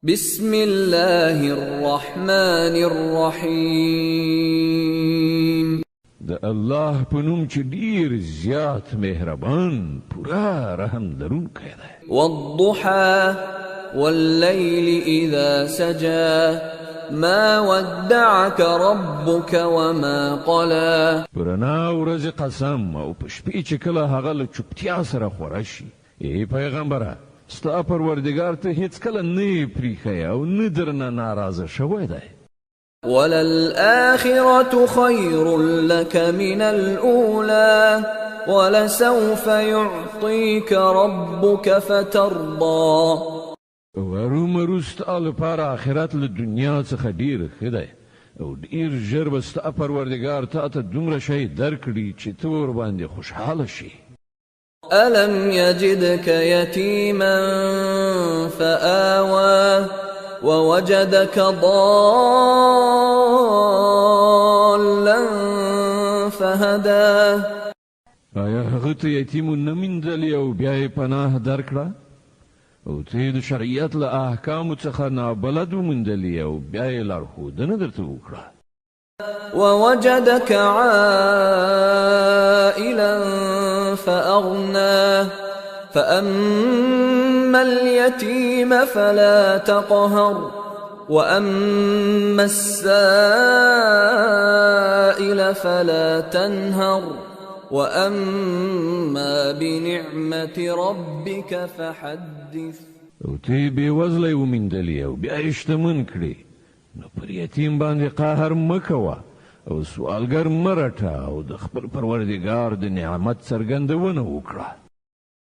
بسم الله الرحمن الرحيم. د الله په نوم چې ډیر زیات مهربان پورا رحم لرونکی دی. والضحى والليل إذا سجى ما ودعك ربك وما قلى. پرانا ورځ قسم او په شپې چې کله هغه له چوپتیا سره خوره شي. ای پیغمبره ستا پروردګار ته هیڅ کله نه پریښی او نه درنه ناراضه شوی دی. وللآخرة خير لك من الأولى ولسوف يعطيك ربك فترضى. ورومرو ستا لپاره آخرت له دنیا څخه ډیر ښه دی او ډیر ژر به ستا پروردګار تا ته دومره شی درکړي چې ته ورباندې خوشحاله شي. ألم يجدك يتيما فآوى ووجدك ضالا فهدى. آیا هغه ته یتیم ونه موندلې او بیا یې پناه درکړه او ته د شریعت له احکامو څخه نابلد وموندلې او بیا یې لارښودنه درته وکړه. ووجدك عائلا فأغنى فأما اليتيم فلا تقهر وأما السائل فلا تنهر وأما بنعمة ربك فحدث. او ته بې وزلی وموندلې او بیا یې شتمن کړې نو پر یتیم باندې قهر مه کوه او سوالګر مه رټه او د خپل پروردګار د نعمت څرګندونه وکړه.